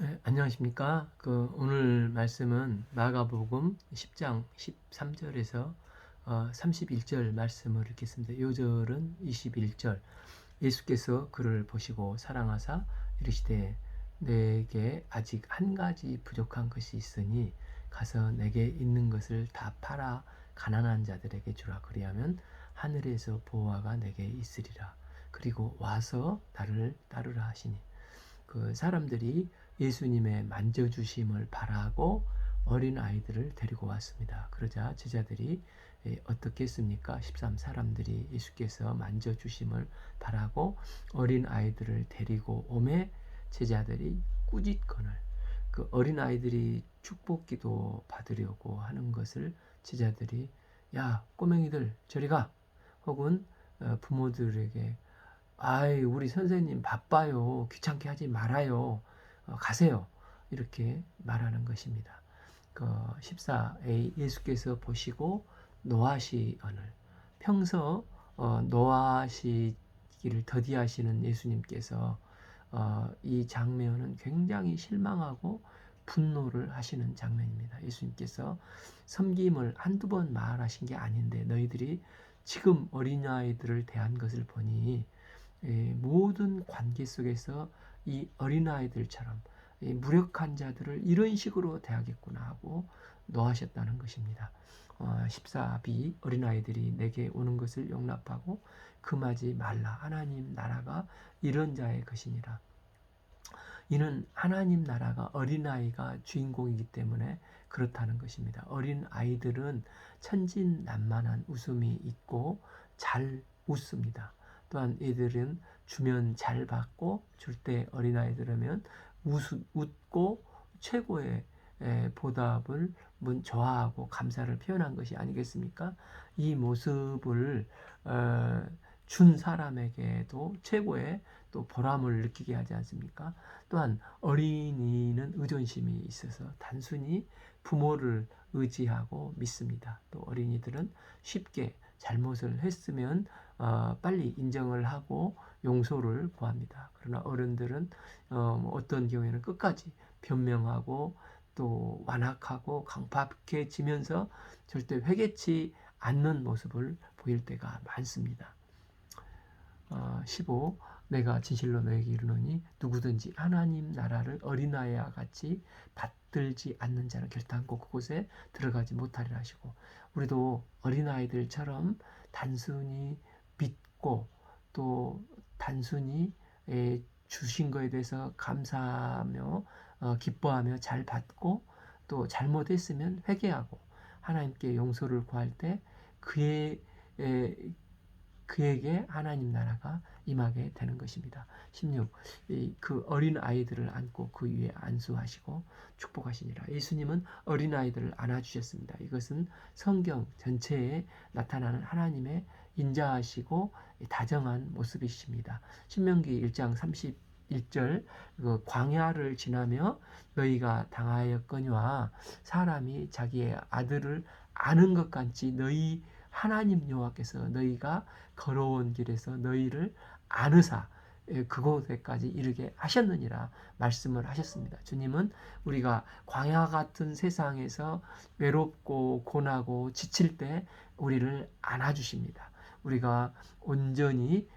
네, 안녕하십니까? 오늘 말씀은 마가복음 10장 13절에서 31절 말씀을 읽겠습니다. 요절은 21절. 예수께서 그를 보시고 사랑하사 이르시되 내게 아직 한 가지 부족한 것이 있으니 가서 내게 있는 것을 다 팔아 가난한 자들에게 주라. 그리하면 하늘에서 보화가 내게 있으리라. 그리고 와서 나를 따르라 하시니, 사람들이 예수님의 만져주심을 바라고 어린 아이들을 데리고 왔습니다. 그러자 제자들이 어떻게 했습니까? 13 사람들이 예수께서 만져주심을 바라고 어린 아이들을 데리고 오매 제자들이 꾸짖거늘, 그 어린 아이들이 축복기도 받으려고 하는 것을 제자들이 야 꼬맹이들 저리 가, 혹은 부모들에게 아이, 우리 선생님 바빠요. 귀찮게 하지 말아요. 가세요. 이렇게 말하는 것입니다. 14a 예수께서 보시고 노하시거늘, 평소 노하시기를 더디하시는 예수님께서 이 장면은 굉장히 실망하고 분노를 하시는 장면입니다. 예수님께서 섬김을 한두 번 말하신 게 아닌데 너희들이 지금 어린아이들을 대한 것을 보니 모든 관계 속에서 이 어린아이들처럼 무력한 자들을 이런 식으로 대하겠구나 하고 노하셨다는 것입니다. 14b 어린아이들이 내게 오는 것을 용납하고 금하지 말라. 하나님 나라가 이런 자의 것이니라. 이는 하나님 나라가 어린아이가 주인공이기 때문에 그렇다는 것입니다. 어린아이들은 천진난만한 웃음이 있고 잘 웃습니다. 또한 이들은 주면 잘 받고 줄 때 어린아이들은 웃고 최고의 보답을 좋아하고 감사를 표현한 것이 아니겠습니까? 이 모습을 준 사람에게도 최고의 또 보람을 느끼게 하지 않습니까? 또한 어린이는 의존심이 있어서 단순히 부모를 의지하고 믿습니다. 또 어린이들은 쉽게 잘못을 했으면 빨리 인정을 하고 용서를 구합니다. 그러나 어른들은 어떤 경우에는 끝까지 변명하고 또 완악하고 강팍해지면서 절대 회개치 않는 모습을 보일 때가 많습니다. 15 내가 진실로 너에게 이르노니 누구든지 하나님 나라를 어린아이와 같이 받들지 않는 자는 결단코 그곳에 들어가지 못하리라 하시고, 우리도 어린아이들처럼 단순히 믿고 또 단순히 주신 것에 대해서 감사하며 기뻐하며 잘 받고 또 잘못했으면 회개하고 하나님께 용서를 구할 때 그의 그에게 하나님 나라가 임하게 되는 것입니다. 16. 그 어린 아이들을 안고 그 위에 안수하시고 축복하시니라. 예수님은 어린 아이들을 안아주셨습니다. 이것은 성경 전체에 나타나는 하나님의 인자하시고 다정한 모습이십니다. 신명기 1장 31절 광야를 지나며 너희가 당하였거니와 사람이 자기의 아들을 아는 것 같이 너희 하나님 여호와께서 너희가 걸어온 길에서 너희를 안으사 그곳에까지 이르게 하셨느니라 말씀을 하셨습니다. 주님은 우리가 광야 같은 세상에서 외롭고 고나고 지칠 때 우리를 안아주십니다. 우리가 온전히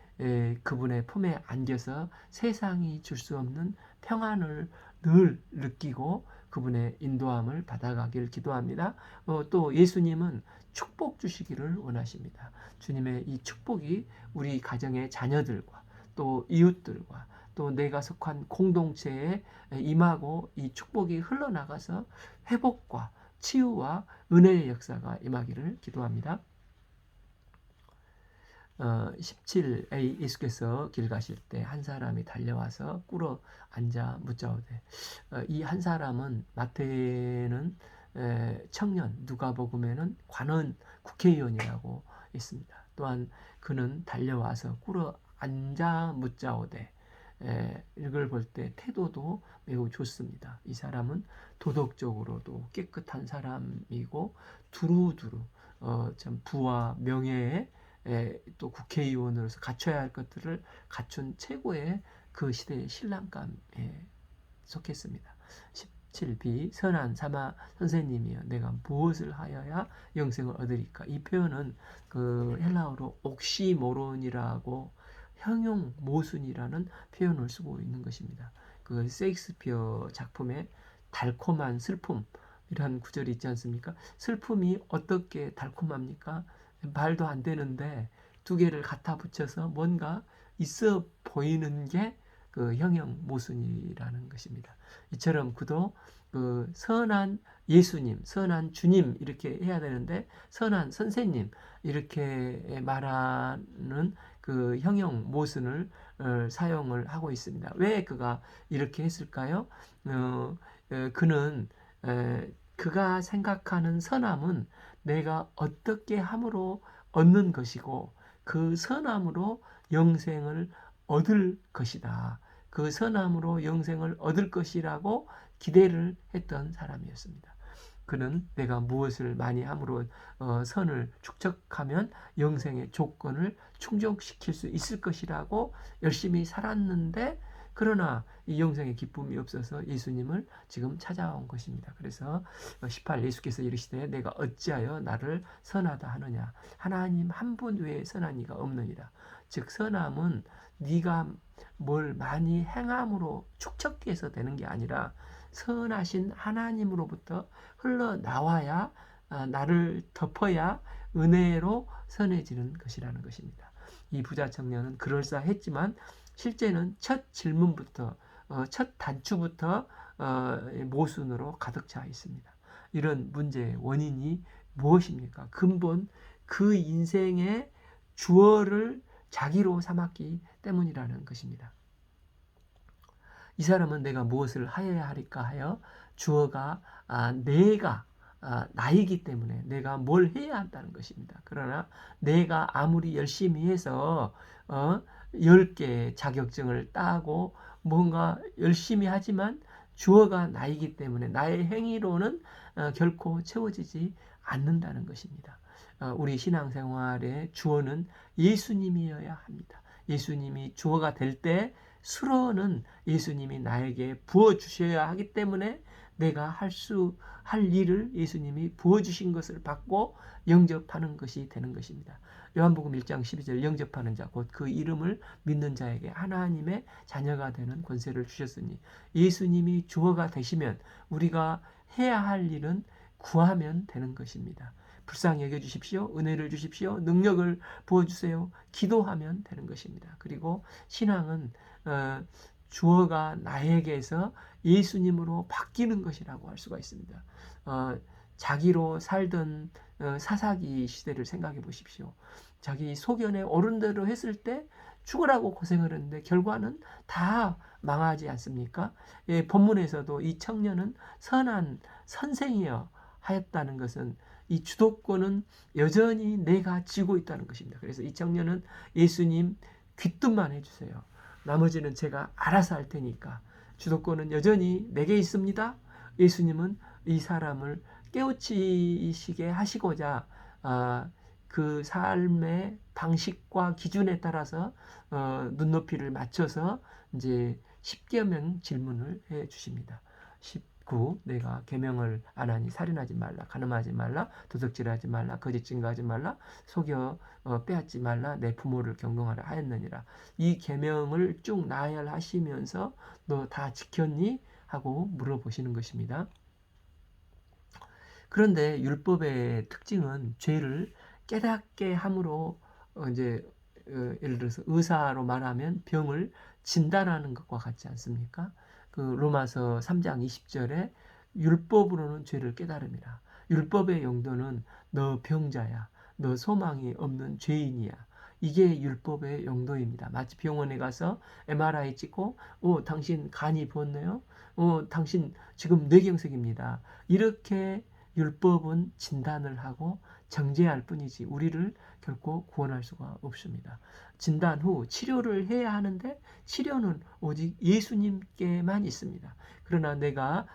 그분의 품에 안겨서 세상이 줄 수 없는 평안을 늘 느끼고 그분의 인도함을 받아가길 기도합니다. 또 예수님은 축복 주시기를 원하십니다. 주님의 이 축복이 우리 가정의 자녀들과 또 이웃들과 또 내가 속한 공동체에 임하고 이 축복이 흘러나가서 회복과 치유와 은혜의 역사가 임하기를 기도합니다. 17a 예수께서 길 가실 때 한 사람이 달려와서 꿇어 앉아 묻자오되, 이 한 사람은 마태는 청년, 누가복음에는 관원 국회의원이라고 있습니다. 또한 그는 달려와서 꿇어 앉아 묻자오되, 이걸 볼 때 태도도 매우 좋습니다. 이 사람은 도덕적으로도 깨끗한 사람이고 두루두루 참 부와 명예에 또 국회의원으로서 갖춰야 할 것들을 갖춘 최고의 그 시대의 신랑감의 속했습니다. 17b 선한 사마 선생님이여 내가 무엇을 하여야 영생을 얻으리까? 이 표현은 그 헬라어로 옥시모론이라고 형용 모순이라는 표현을 쓰고 있는 것입니다. 그 셰익스피어 작품에 달콤한 슬픔이라는 구절이 있지 않습니까? 슬픔이 어떻게 달콤합니까? 말도 안 되는데 두 개를 갖다 붙여서 뭔가 있어 보이는 게 그 형용 모순이라는 것입니다. 이처럼 그도 그 선한 예수님, 선한 주님 이렇게 해야 되는데 선한 선생님 이렇게 말하는 그 형용 모순을 사용을 하고 있습니다. 왜 그가 이렇게 했을까요? 그는 그가 생각하는 선함은 내가 어떻게 함으로 얻는 것이고 그 선함으로 영생을 얻을 것이다. 그 선함으로 영생을 얻을 것이라고 기대를 했던 사람이었습니다. 그는 내가 무엇을 많이 함으로 선을 축적하면 영생의 조건을 충족시킬 수 있을 것이라고 열심히 살았는데 그러나 이 영생의 기쁨이 없어서 예수님을 지금 찾아온 것입니다. 그래서 18 예수께서 이르시되 내가 어찌하여 나를 선하다 하느냐 하나님 한 분 외에 선한 이가 없느니라. 즉 선함은 네가 뭘 많이 행함으로 축적해서 되는 게 아니라 선하신 하나님으로부터 흘러나와야 나를 덮어야 은혜로 선해지는 것이라는 것입니다. 이 부자 청년은 그럴싸했지만 실제는 첫 질문부터 첫 단추부터 모순으로 가득 차 있습니다. 이런 문제의 원인이 무엇입니까? 근본 그 인생의 주어를 자기로 삼았기 때문이라는 것입니다. 이 사람은 내가 무엇을 하여야 하리까 하여 주어가 내가 나이기 때문에 내가 뭘 해야 한다는 것입니다. 그러나 내가 아무리 열심히 해서 10개 자격증을 따고 뭔가 열심히 하지만 주어가 나이기 때문에 나의 행위로는 결코 채워지지 않는다는 것입니다. 우리 신앙생활의 주어는 예수님이어야 합니다. 예수님이 주어가 될 때 수로는 예수님이 나에게 부어주셔야 하기 때문에 내가 할 일을 예수님이 부어주신 것을 받고 영접하는 것이 되는 것입니다. 요한복음 1장 12절 영접하는 자 곧 그 이름을 믿는 자에게 하나님의 자녀가 되는 권세를 주셨으니 예수님이 주어가 되시면 우리가 해야 할 일은 구하면 되는 것입니다. 불쌍히 여겨주십시오. 은혜를 주십시오. 능력을 부어주세요. 기도하면 되는 것입니다. 그리고 신앙은 주어가 나에게서 예수님으로 바뀌는 것이라고 할 수가 있습니다. 자기로 살던 사사기 시대를 생각해 보십시오. 자기 소견에 어른대로 했을 때 죽으라고 고생을 했는데 결과는 다 망하지 않습니까? 예, 본문에서도 이 청년은 선한 선생이여 하였다는 것은 이 주도권은 여전히 내가 쥐고 있다는 것입니다. 그래서 이 청년은 예수님 귀뜸만 해주세요. 나머지는 제가 알아서 할 테니까 주도권은 여전히 내게 있습니다. 예수님은 이 사람을 깨우치시게 하시고자 그 삶의 방식과 기준에 따라서 눈높이를 맞춰서 이제 10여 명 질문을 해 주십니다. 19 내가 계명을 안 하니 살인하지 말라, 간음하지 말라, 도둑질하지 말라, 거짓 증거하지 말라, 속여 빼앗지 말라, 내 부모를 경동하라 하였느니라. 이 계명을 쭉 나열하시면서 너 다 지켰니? 하고 물어보시는 것입니다. 그런데 율법의 특징은 죄를 깨닫게 함으로 이제 예를 들어서 의사로 말하면 병을 진단하는 것과 같지 않습니까? 그 로마서 3장 20절에 율법으로는 죄를 깨달음이라. 율법의 용도는 너 병자야. 너 소망이 없는 죄인이야. 이게 율법의 용도입니다. 마치 병원에 가서 MRI 찍고 당신 간이 부었네요. 당신 지금 뇌경색입니다. 이렇게 율법은 진단을 하고 정죄할 뿐이지 우리를 결코 구원할 수가 없습니다. 진단 후 치료를 해야 하는데 치료는 오직 예수님께만 있습니다. 그러나 내가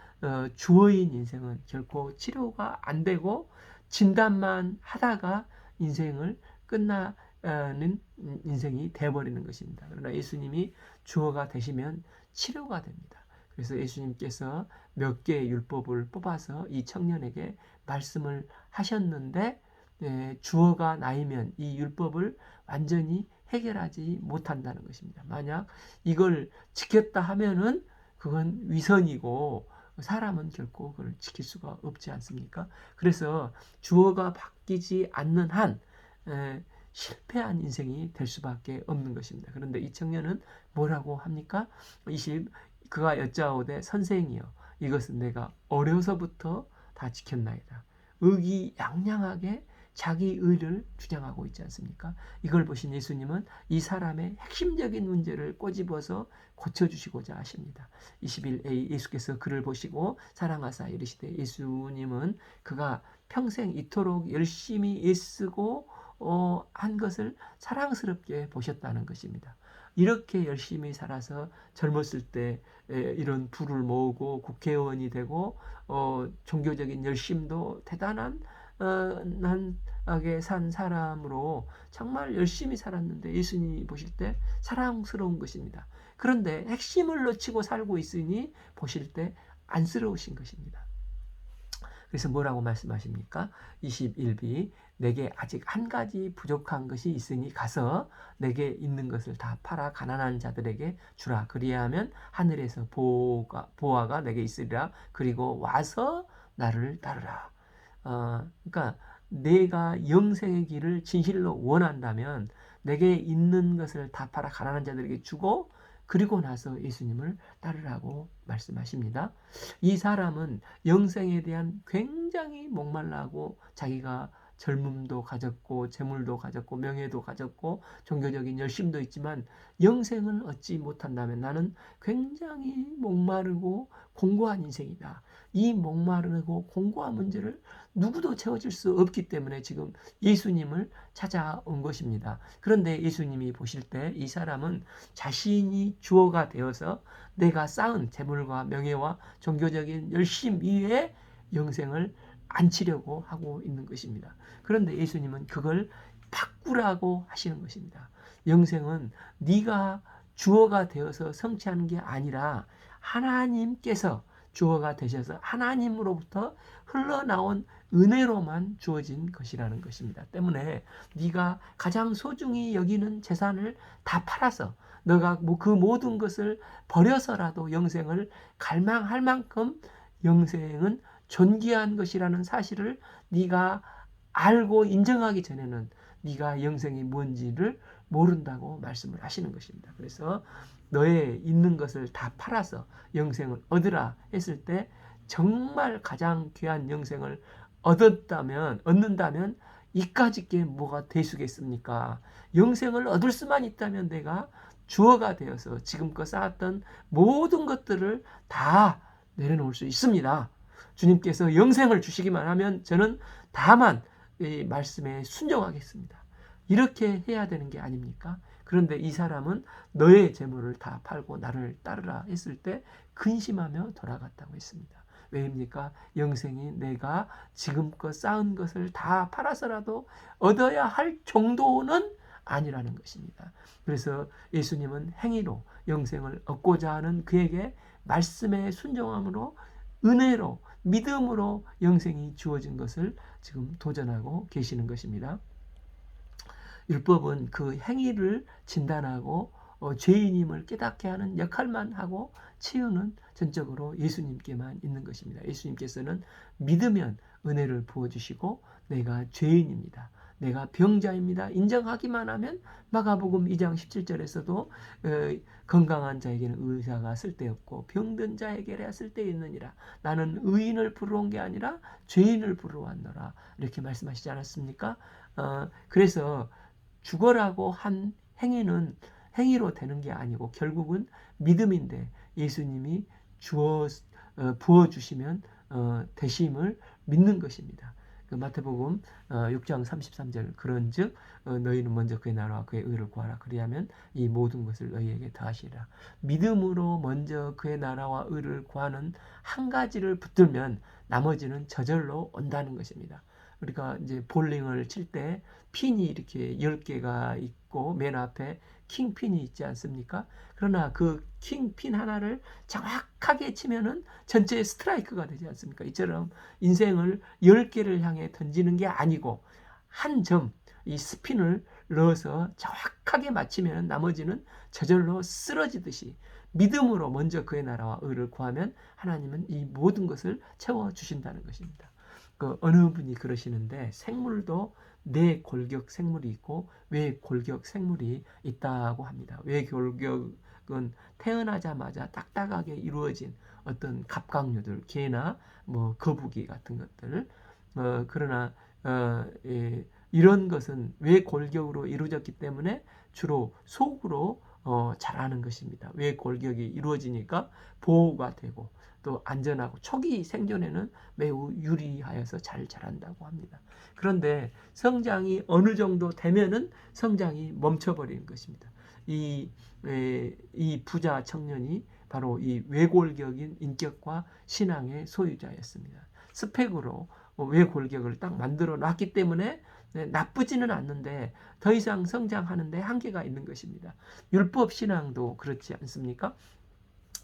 주어인 인생은 결코 치료가 안 되고 진단만 하다가 인생을 끝나는 인생이 돼버리는 것입니다. 그러나 예수님이 주어가 되시면 치료가 됩니다. 그래서 예수님께서 몇 개의 율법을 뽑아서 이 청년에게 말씀을 하셨는데 주어가 나이면 이 율법을 완전히 해결하지 못한다는 것입니다. 만약 이걸 지켰다 하면은 그건 위선이고 사람은 결코 그걸 지킬 수가 없지 않습니까? 그래서 주어가 바뀌지 않는 한 실패한 인생이 될 수밖에 없는 것입니다. 그런데 이 청년은 뭐라고 합니까? 그가 여짜오되 선생이여 이것은 내가 어려서부터 다 지켰나이다. 의기양양하게 자기 의를 주장하고 있지 않습니까? 이걸 보신 예수님은 이 사람의 핵심적인 문제를 꼬집어서 고쳐주시고자 하십니다. 21a 예수께서 그를 보시고 사랑하사 이르시되 예수님은 그가 평생 이토록 열심히 애쓰고 한 것을 사랑스럽게 보셨다는 것입니다. 이렇게 열심히 살아서 젊었을 때 이런 부를 모으고 국회의원이 되고 종교적인 열심도 대단하게 산 사람으로 정말 열심히 살았는데 예수님이 보실 때 사랑스러운 것입니다. 그런데 핵심을 놓치고 살고 있으니 보실 때 안쓰러우신 것입니다. 그래서 뭐라고 말씀하십니까? 21b 내게 아직 한 가지 부족한 것이 있으니 가서 내게 있는 것을 다 팔아 가난한 자들에게 주라. 그리하면 하늘에서 보화가 내게 있으리라. 그리고 와서 나를 따르라. 그러니까 내가 영생의 길을 진실로 원한다면 내게 있는 것을 다 팔아 가난한 자들에게 주고 그리고 나서 예수님을 따르라고 말씀하십니다. 이 사람은 영생에 대한 굉장히 목말라하고 자기가 젊음도 가졌고 재물도 가졌고 명예도 가졌고 종교적인 열심도 있지만 영생을 얻지 못한다면 나는 굉장히 목마르고 공고한 인생이다. 이 목마르고 공고한 문제를 누구도 채워줄 수 없기 때문에 지금 예수님을 찾아온 것입니다. 그런데 예수님이 보실 때 이 사람은 자신이 주어가 되어서 내가 쌓은 재물과 명예와 종교적인 열심 위에 영생을 안치려고 하고 있는 것입니다. 그런데 예수님은 그걸 바꾸라고 하시는 것입니다. 영생은 네가 주어가 되어서 성취하는 게 아니라 하나님께서 주어가 되셔서 하나님으로부터 흘러나온 은혜로만 주어진 것이라는 것입니다. 때문에 네가 가장 소중히 여기는 재산을 다 팔아서 너가 그 모든 것을 버려서라도 영생을 갈망할 만큼 영생은 존귀한 것이라는 사실을 네가 알고 인정하기 전에는 네가 영생이 뭔지를 모른다고 말씀을 하시는 것입니다. 그래서 너의 있는 것을 다 팔아서 영생을 얻으라 했을 때 정말 가장 귀한 영생을 얻는다면 이까짓 게 뭐가 되수겠습니까? 영생을 얻을 수만 있다면 내가 주어가 되어서 지금껏 쌓았던 모든 것들을 다 내려놓을 수 있습니다. 주님께서 영생을 주시기만 하면 저는 다만 이 말씀에 순종하겠습니다. 이렇게 해야 되는 게 아닙니까? 그런데 이 사람은 너의 재물을 다 팔고 나를 따르라 했을 때 근심하며 돌아갔다고 했습니다. 왜입니까? 영생이 내가 지금껏 쌓은 것을 다 팔아서라도 얻어야 할 정도는 아니라는 것입니다. 그래서 예수님은 행위로 영생을 얻고자 하는 그에게 말씀에 순종함으로 은혜로 믿음으로 영생이 주어진 것을 지금 도전하고 계시는 것입니다. 율법은 그 행위를 진단하고 죄인임을 깨닫게 하는 역할만 하고 치유는 전적으로 예수님께만 있는 것입니다. 예수님께서는 믿으면 은혜를 부어주시고 내가 죄인입니다. 내가 병자입니다. 인정하기만 하면 마가복음 2장 17절에서도 건강한 자에게는 의사가 쓸데없고 병든 자에게야 쓸데있느니라. 나는 의인을 부르러 온 게 아니라 죄인을 부르러 왔노라. 이렇게 말씀하시지 않았습니까? 그래서 죽어라고 한 행위는 행위로 되는 게 아니고 결국은 믿음인데 예수님이 부어주시면 되심을 믿는 것입니다. 그 마태복음 6장 33절 그런즉 너희는 먼저 그의 나라와 그의 의를 구하라. 그리하면 이 모든 것을 너희에게 더하시리라. 믿음으로 먼저 그의 나라와 의를 구하는 한 가지를 붙들면 나머지는 저절로 온다는 것입니다. 우리가 이제 볼링을 칠 때 핀이 이렇게 10개가 있고 맨 앞에 킹핀이 있지 않습니까? 그러나 그 킹핀 하나를 정확하게 치면은 전체 스트라이크가 되지 않습니까? 이처럼 인생을 10개를 향해 던지는 게 아니고 한 점, 이 스핀을 넣어서 정확하게 맞히면 나머지는 저절로 쓰러지듯이 믿음으로 먼저 그의 나라와 의를 구하면 하나님은 이 모든 것을 채워주신다는 것입니다. 그 어느 분이 그러시는데 생물도 내 골격 생물이 있고 외 골격 생물이 있다고 합니다. 외 골격은 태어나자마자 딱딱하게 이루어진 어떤 갑각류들, 개나 뭐 거북이 같은 것들. 그러나 이런 것은 외 골격으로 이루어졌기 때문에 주로 속으로 자라는 것입니다. 외 골격이 이루어지니까 보호가 되고 또 안전하고 초기 생존에는 매우 유리하여서 잘 자란다고 합니다. 그런데 성장이 어느 정도 되면은 성장이 멈춰버리는 것입니다. 이 부자 청년이 바로 이 외골격인 인격과 신앙의 소유자였습니다. 스펙으로 외골격을 딱 만들어 놨기 때문에 나쁘지는 않는데 더 이상 성장하는데 한계가 있는 것입니다. 율법 신앙도 그렇지 않습니까?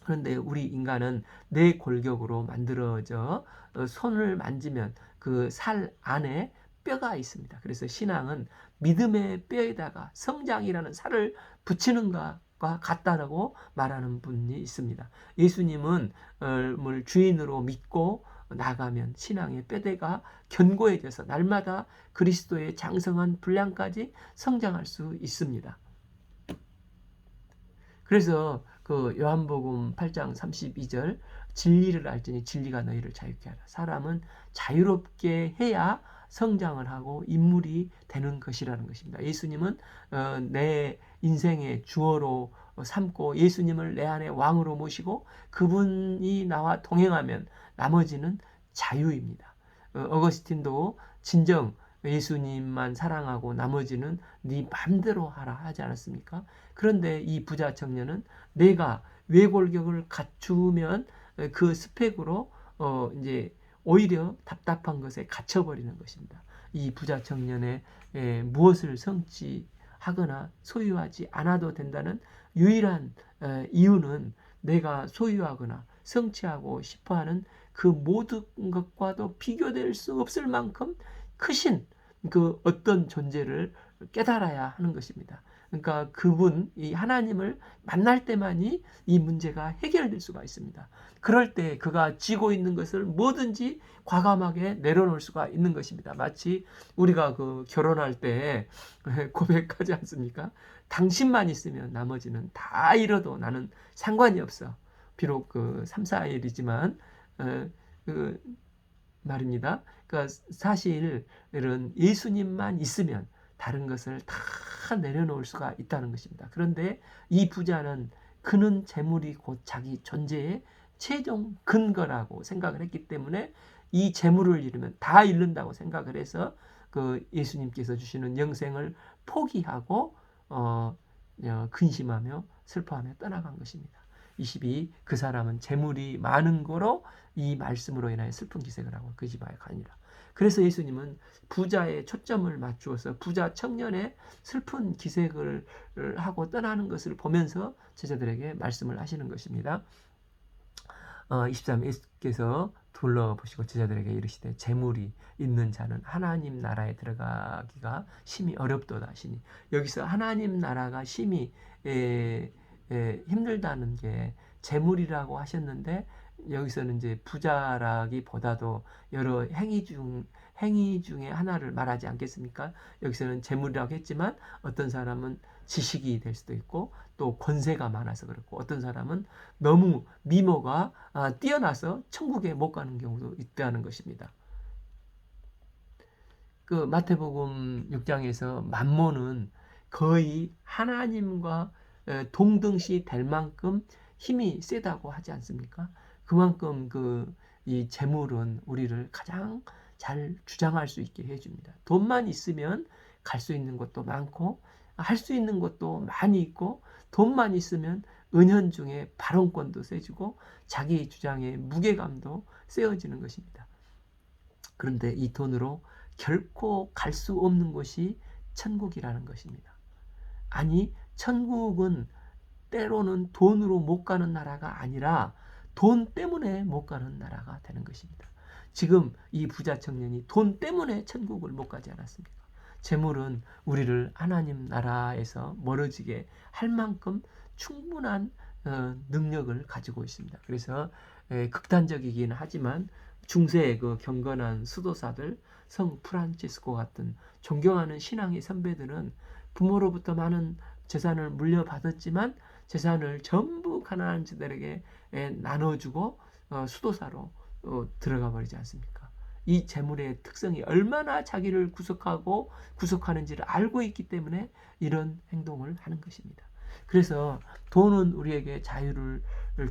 그런데 우리 인간은 내 골격으로 만들어져 손을 만지면 그 살 안에 뼈가 있습니다. 그래서 신앙은 믿음의 뼈에다가 성장이라는 살을 붙이는 것과 같다라고 말하는 분이 있습니다. 예수님은 뭘 주인으로 믿고 나가면 신앙의 뼈대가 견고해져서 날마다 그리스도의 장성한 분량까지 성장할 수 있습니다. 그래서 그 요한복음 8장 32절 진리를 알지니 진리가 너희를 자유케 하라. 사람은 자유롭게 해야 성장을 하고 인물이 되는 것이라는 것입니다. 예수님은 내 인생의 주어로 삼고 예수님을 내 안에 왕으로 모시고 그분이 나와 동행하면 나머지는 자유입니다. 어거스틴도 진정 예수님만 사랑하고 나머지는 네 맘대로 하라 하지 않았습니까? 그런데 이 부자 청년은 내가 외골격을 갖추면 그 스펙으로 이제 오히려 답답한 것에 갇혀버리는 것입니다. 이 부자 청년의 무엇을 성취하거나 소유하지 않아도 된다는 유일한 이유는 내가 소유하거나 성취하고 싶어하는 그 모든 것과도 비교될 수 없을 만큼 크신 그 어떤 존재를 깨달아야 하는 것입니다. 그러니까 그분, 이 하나님을 만날 때만이 이 문제가 해결될 수가 있습니다. 그럴 때 그가 쥐고 있는 것을 뭐든지 과감하게 내려놓을 수가 있는 것입니다. 마치 우리가 그 결혼할 때 고백하지 않습니까? 당신만 있으면 나머지는 다 잃어도 나는 상관이 없어. 비록 그 3, 4일이지만 그 말입니다. 그러니까 사실은 예수님만 있으면 다른 것을 다 내려놓을 수가 있다는 것입니다. 그런데 이 부자는 그는 재물이 곧 자기 존재의 최종 근거라고 생각을 했기 때문에 이 재물을 잃으면 다 잃는다고 생각을 해서 그 예수님께서 주시는 영생을 포기하고 근심하며 슬퍼하며 떠나간 것입니다. 22. 그 사람은 재물이 많은 거로 이 말씀으로 인하여 슬픈 기색을 하고 그 집안에 가니라. 그래서 예수님은 부자의 초점을 맞추어서 부자 청년의 슬픈 기색을 하고 떠나는 것을 보면서 제자들에게 말씀을 하시는 것입니다. 23. 예수께서 둘러보시고 제자들에게 이르시되 재물이 있는 자는 하나님 나라에 들어가기가 심히 어렵도다 하시니, 여기서 하나님 나라가 심히 힘들다는 게 재물이라고 하셨는데 여기서는 이제 부자라기보다도 여러 행위 중에 하나를 말하지 않겠습니까? 여기서는 재물이라고 했지만 어떤 사람은 지식이 될 수도 있고 또 권세가 많아서 그렇고 어떤 사람은 너무 미모가 뛰어나서 천국에 못 가는 경우도 있다는 것입니다. 그 마태복음 6장에서 만몬은 거의 하나님과 동등시 될 만큼 힘이 세다고 하지 않습니까? 그만큼 이 재물은 우리를 가장 잘 주장할 수 있게 해줍니다. 돈만 있으면 갈 수 있는 것도 많고 할 수 있는 것도 많이 있고 돈만 있으면 은연중에 발언권도 세지고 자기 주장의 무게감도 세워지는 것입니다. 그런데 이 돈으로 결코 갈 수 없는 곳이 천국이라는 것입니다. 아니 천국은 때로는 돈으로 못 가는 나라가 아니라 돈 때문에 못 가는 나라가 되는 것입니다. 지금 이 부자 청년이 돈 때문에 천국을 못 가지 않았습니까? 재물은 우리를 하나님 나라에서 멀어지게 할 만큼 충분한 능력을 가지고 있습니다. 그래서 극단적이긴 하지만 중세의 그 경건한 수도사들, 성 프란치스코 같은 존경하는 신앙의 선배들은 부모로부터 많은 재산을 물려받았지만 재산을 전부 가난한 자들에게 나눠주고 수도사로 들어가 버리지 않습니까? 이 재물의 특성이 얼마나 자기를 구속하고 구속하는지를 알고 있기 때문에 이런 행동을 하는 것입니다. 그래서 돈은 우리에게 자유를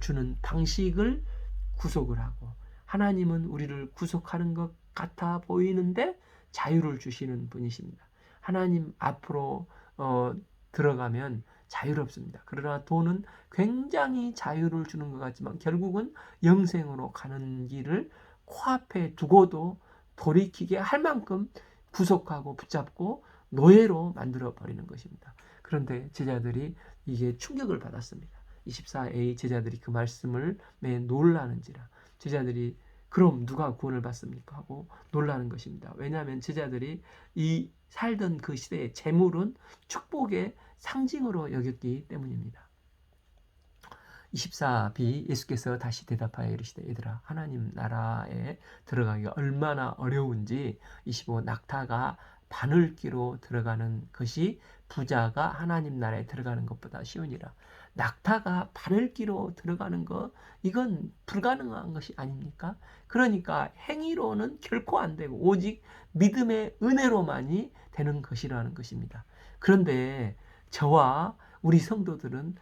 주는 방식을 구속을 하고 하나님은 우리를 구속하는 것 같아 보이는데 자유를 주시는 분이십니다. 하나님 앞으로 들어가면 자유롭습니다. 그러나 돈은 굉장히 자유를 주는 것 같지만 결국은 영생으로 가는 길을 코앞에 두고도 돌이키게 할 만큼 구속하고 붙잡고 노예로 만들어 버리는 것입니다. 그런데 제자들이 이게 충격을 받았습니다. 24A 제자들이 그 말씀을 매 놀라는지라. 제자들이 그럼 누가 구원을 받습니까? 하고 놀라는 것입니다. 왜냐하면 제자들이 이 살던 그 시대의 재물은 축복의 상징으로 여겼기 때문입니다. 24b 예수께서 다시 대답하여 이르시되 얘들아 하나님 나라에 들어가기가 얼마나 어려운지 25 낙타가 바늘기로 들어가는 것이 부자가 하나님 나라에 들어가는 것보다 쉬우니라. 낙타가 바늘기로 들어가는 것 이건 불가능한 것이 아닙니까? 그러니까 행위로는 결코 안 되고 오직 믿음의 은혜로만이 되는 것이라는 것입니다. 그런데 저와 우리 성도들은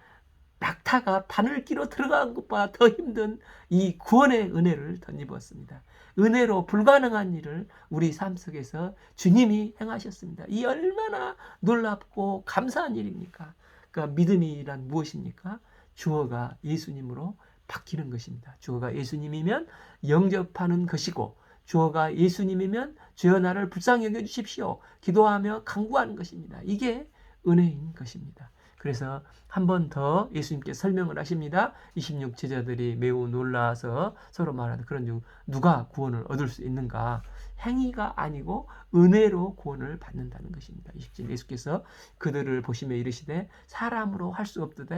낙타가 바늘기로 들어간 것보다 더 힘든 이 구원의 은혜를 덧입었습니다. 은혜로 불가능한 일을 우리 삶 속에서 주님이 행하셨습니다. 이 얼마나 놀랍고 감사한 일입니까? 그러니까 믿음이란 무엇입니까? 주어가 예수님으로 바뀌는 것입니다. 주어가 예수님이면 영접하는 것이고 주어가 예수님이면 주여 나를 불쌍히 여겨주십시오. 기도하며 간구하는 것입니다. 이게 은혜인 것입니다. 그래서 한 번 더 예수님께 설명을 하십니다. 26 제자들이 매우 놀라서 서로 말하되 그런 누가 구원을 얻을 수 있는가? 행위가 아니고 은혜로 구원을 받는다는 것입니다. 27 예수께서 그들을 보시며 이르시되 사람으로 할 수 없듯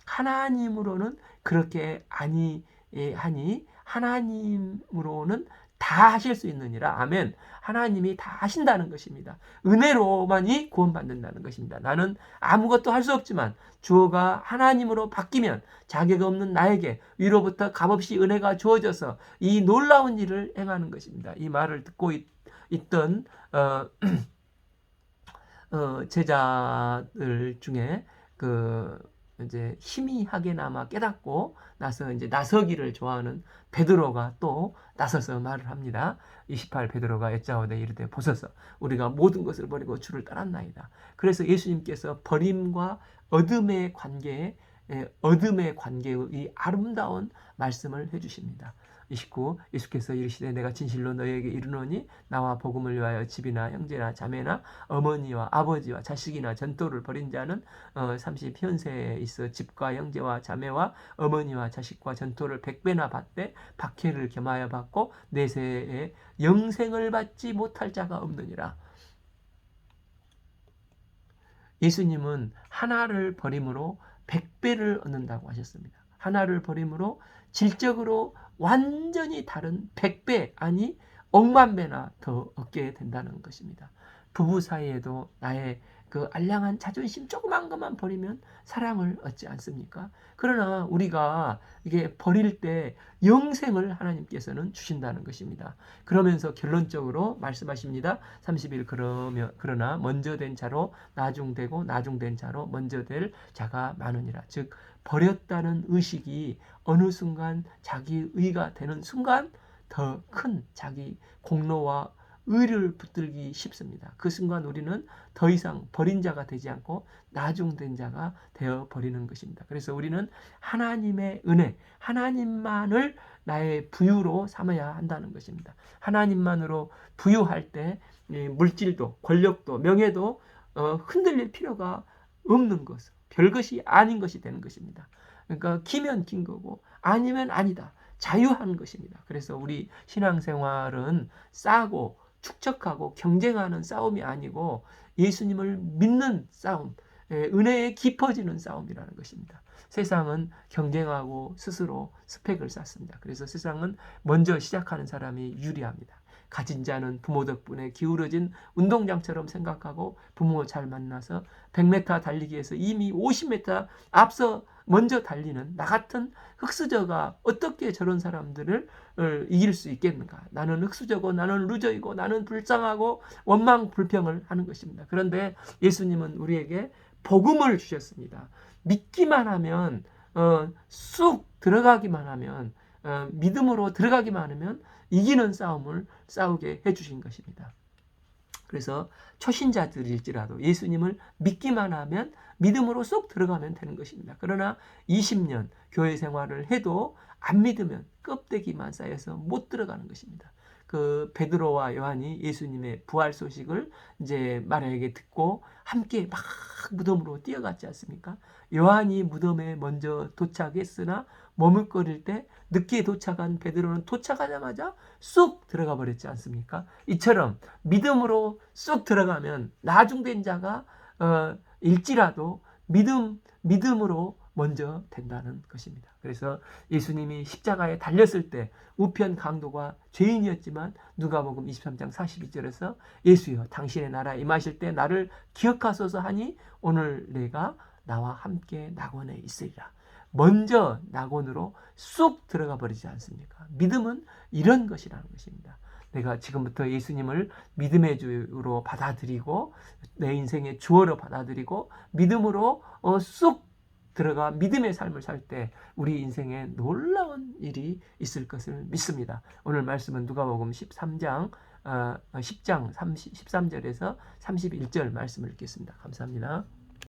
하나님으로는 그렇게 아니하니 하나님으로는 다 하실 수 있느니라. 아멘. 하나님이 다 하신다는 것입니다. 은혜로만이 구원받는다는 것입니다. 나는 아무것도 할 수 없지만 주어가 하나님으로 바뀌면 자격 없는 나에게 위로부터 값없이 은혜가 주어져서 이 놀라운 일을 행하는 것입니다. 이 말을 듣고 있던 제자들 중에 이제 희미하게나마 깨닫고 나서 이제 나서기를 좋아하는 베드로가 또 나서서 말을 합니다. 28 베드로가 여짜오되 이르되 보소서 우리가 모든 것을 버리고 주를 따랐나이다. 그래서 예수님께서 버림과 어둠의 관계의 이 아름다운 말씀을 해주십니다. 29 예수께서 이르시되 내가 진실로 너희에게 이르노니 나와 복음을 위하여 집이나 형제나 자매나 어머니와 아버지와 자식이나 전토를 벌인 자는 30 현세에 있어 집과 형제와 자매와 어머니와 자식과 전토를 100배나 받되 박해를 겸하여 받고 내세에 영생을 받지 못할 자가 없느니라. 예수님은 하나를 버림으로 100배를 얻는다고 하셨습니다. 하나를 버림으로 질적으로 완전히 다른 100배 아니 억만 배나 더 얻게 된다는 것입니다. 부부 사이에도 나의 그 알량한 자존심 조그만 것만 버리면 사랑을 얻지 않습니까? 그러나 우리가 이게 버릴 때 영생을 하나님께서는 주신다는 것입니다. 그러면서 결론적으로 말씀하십니다. 31 그러나 먼저 된 자로 나중되고 나중된 자로 먼저 될 자가 많으니라. 즉 버렸다는 의식이 어느 순간 자기 의가 되는 순간 더 큰 자기 공로와 의를 붙들기 쉽습니다. 그 순간 우리는 더 이상 버린 자가 되지 않고 나중된 자가 되어 버리는 것입니다. 그래서 우리는 하나님의 은혜, 하나님만을 나의 부유로 삼아야 한다는 것입니다. 하나님만으로 부유할 때 물질도 권력도 명예도 흔들릴 필요가 없는 것을 별것이 아닌 것이 되는 것입니다. 그러니까 기면 긴 거고 아니면 아니다. 자유한 것입니다. 그래서 우리 신앙생활은 싸고 축적하고 경쟁하는 싸움이 아니고 예수님을 믿는 싸움, 은혜에 깊어지는 싸움이라는 것입니다. 세상은 경쟁하고 스스로 스펙을 쌓습니다. 그래서 세상은 먼저 시작하는 사람이 유리합니다. 가진 자는 부모 덕분에 기울어진 운동장처럼 생각하고 부모 잘 만나서 100m 달리기에서 이미 50m 앞서 먼저 달리는 나 같은 흑수저가 어떻게 저런 사람들을 이길 수 있겠는가? 나는 흑수저고 나는 루저이고 나는 불쌍하고 원망 불평을 하는 것입니다. 그런데 예수님은 우리에게 복음을 주셨습니다. 믿기만 하면 쑥 들어가기만 하면 믿음으로 들어가기만 하면 이기는 싸움을 싸우게 해주신 것입니다. 그래서 초신자들일지라도 예수님을 믿기만 하면 믿음으로 쏙 들어가면 되는 것입니다. 그러나 20년 교회 생활을 해도 안 믿으면 껍데기만 쌓여서 못 들어가는 것입니다. 그 베드로와 요한이 예수님의 부활 소식을 이제 마리아에게 듣고 함께 막 무덤으로 뛰어갔지 않습니까? 요한이 무덤에 먼저 도착했으나 머물거릴 때 늦게 도착한 베드로는 도착하자마자 쑥 들어가 버렸지 않습니까? 이처럼 믿음으로 쑥 들어가면 나중된 자가 일지라도 믿음으로 먼저 된다는 것입니다. 그래서 예수님이 십자가에 달렸을 때 우편 강도가 죄인이었지만 누가복음 23장 42절에서 예수여 당신의 나라에 임하실 때 나를 기억하소서 하니 오늘 내가 나와 함께 낙원에 있으리라. 먼저 낙원으로 쑥 들어가 버리지 않습니까? 믿음은 이런 것이라는 것입니다. 내가 지금부터 예수님을 믿음의 주로 받아들이고 내 인생의 주어로 받아들이고 믿음으로 쑥 들어가 믿음의 삶을 살 때 우리 인생에 놀라운 일이 있을 것을 믿습니다. 오늘 말씀은 누가복음 10장 13절에서 31절 말씀을 읽겠습니다. 감사합니다.